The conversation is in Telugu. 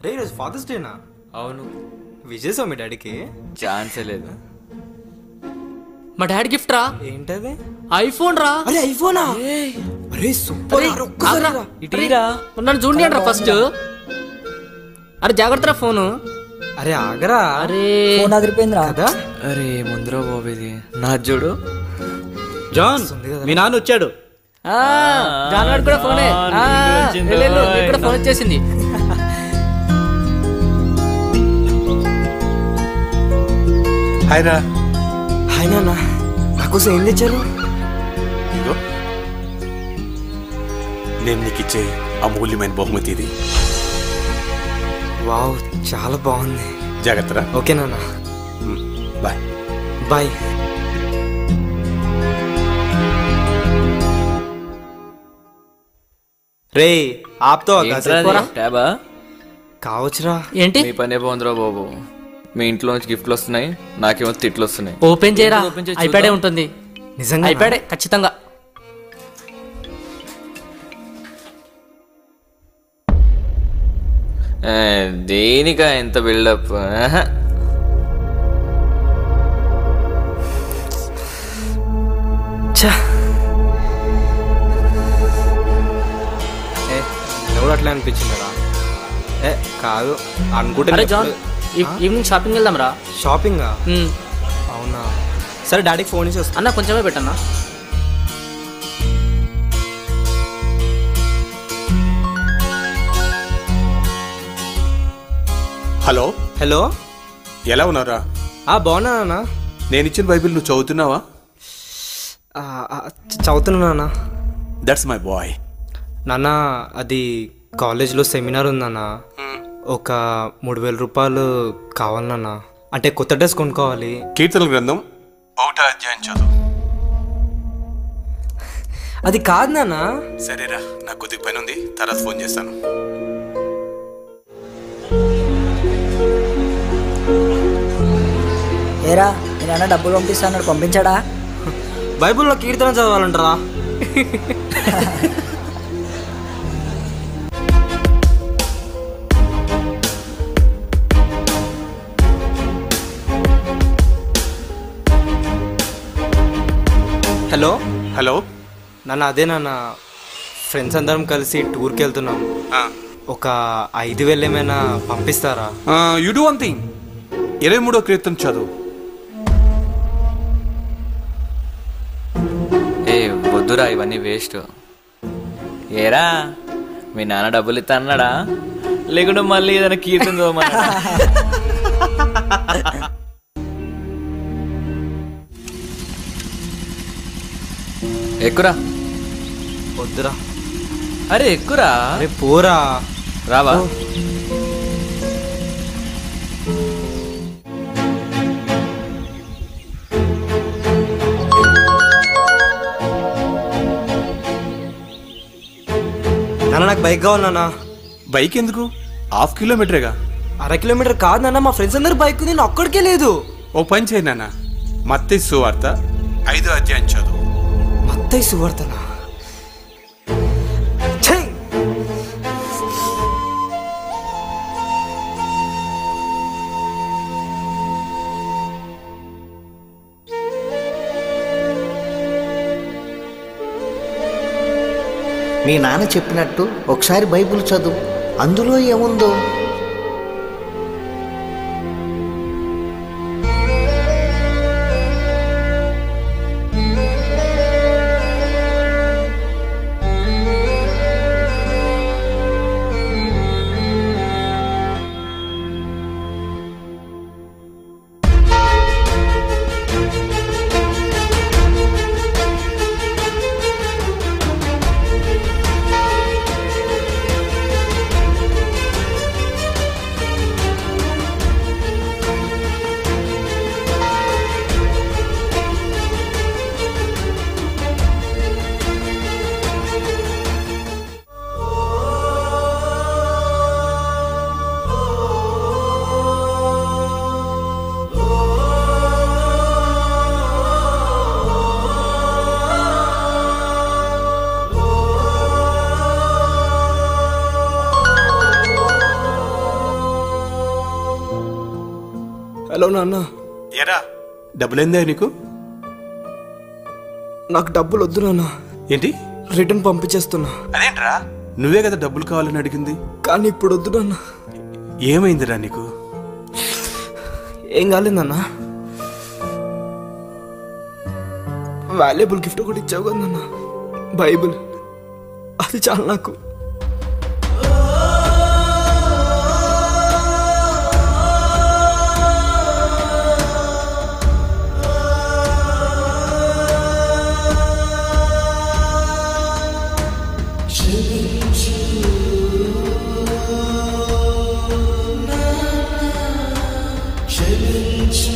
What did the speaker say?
రే ఈరోజు ఫాదర్స్ డేనా? అవును. విజయసా మీ డాడీకి? ఛాన్సే లేదు. మా డాడీ గిఫ్ట్ రా. ఏంటది? ఐఫోన్ రా. అరే ఐఫోనా? అరే సూపర్. ఇటీరా నన్ను చూడండి రా ఫస్ట్. అరే జాగ్రత్త రా ఫోను. అరే ఆగరా. అరే ఫోన్ అదిరిపోయింది రా కదా. అరే ముందర బాబు ఇది నా చూడు. జాన్ మీ నాన్న వచ్చాడు. జాన్వాడు కూడా ఫోనే. ఇక్కడ ఫోన్ వచ్చేసింది. హాయ్ రా. హాయ్ నాన్న, నాకోసం ఏం తెచ్చారు? ఇదిగో నేను నీకు ఇచ్చే అమూల్యమైన బహుమతి ఇది. వావ్ చాలా బాగుంది. జాగ్రత్త. ఓకే నాన్న, బాయ్ బాయ్. రే ఆప్తో ట్యాబా కావచ్చురా. ఏంటి మీ పనే బాగుందిరా బాబు. మీ ఇంట్లో నుంచి గిఫ్ట్లు వస్తున్నాయి, నాకేమో తిట్లు వస్తున్నాయి. ఓపెన్ చేయరా. ఓపెన్ చేయి ఐప్యాడే ఉంటుంది. నిజంగా ఐప్యాడే ఖచ్చితంగా. దేనికా ఎంత బిల్డప్? ఎవరు అట్లా అనిపించిందిరా? ఏ కాదు అరే అనుకుంటే. జాన్ ఈవినింగ్ షాపింగ్ వెళ్దాం రా. షాపింగా? అవునా, సరే డాడీకి ఫోన్ చేసి వస్తా. అన్న కొంచెమే పెట్టన్నా. హలో. హలో, ఎలా ఉన్నారా? బాగున్నా నాన్న. నేను ఇచ్చిన బైబిల్ నువ్వు చదువుతున్నావా? చదువుతున్నా నాన్న. That's my boy. నాన్న అది కాలేజ్లో సెమినార్ ఉందన్న. ఒక 3000 రూపాయలు కావాలి నాన్న. అంటే కొత్త డ్రెస్ కొనుక్కోవాలి. కీర్తనల గ్రంథం 1వ అధ్యాయం చదువు. అది కాదు నాన్న. సరేరా, నాకు కొద్దిగా పని ఉంది, తర్వాత ఫోన్ చేస్తాను. ఏరా మీ నాన్న డబ్బులు పంపిస్తాడు, పంపించాడా? బైబిల్లో కీర్తన చదవాలంటారా? హలో. హలో నాన్న అదే నాన్న, ఫ్రెండ్స్ అందరం కలిసి టూర్కి వెళ్తున్నాం. ఒక 5000 ఏమైనా పంపిస్తారా? యు డూ వన్ థింగ్, 23వ కీర్తన చదువు. వద్దురా, ఇవన్నీ వేస్ట్. ఏరా మీ నాన్న డబ్బులు ఇస్తా అన్నాడా, లేకుంటే మళ్ళీ ఏదైనా కీర్తన చదవమన్నా? ఎక్కురా. వద్దురా. అరే ఎక్కురా. అరే పోరా. రావా? నాన్న నాకు బైక్ కావాలి నాన్న. బైక్ ఎందుకు? 1/2 కిలోమీటరేగా. 1/2 కిలోమీటర్ కాదు నాన్న, మా ఫ్రెండ్స్ అందరు బైక్ ఉంది, నేను ఒక్కడికే లేదు. ఓ పని చేయి నాన్న, మత్తయి సువార్త 5వ అధ్యాయం చదువు. మత్తయి సువార్తనా? మీ నాన్న చెప్పినట్టు ఒకసారి బైబిల్ చదువు, అందులో ఏముందో. హలో నాన్న. ఎరా డబ్బులైందా నీకు? నాకు డబ్బులు వద్దు నాన్న. ఏంటి? రిటర్న్ పంపించేస్తున్నా. అదేంట్రా, నువ్వే కదా డబ్బులు కావాలని అడిగింది. కానీ ఇప్పుడు వద్దు నాన్న. ఏమైందిరా నీకు? ఏం కాలేదన్న. వాల్యుబుల్ గిఫ్ట్ కూడా ఇచ్చావు కదా నాన్న, బైబిల్. అది చాలు నాకు. క్షమించు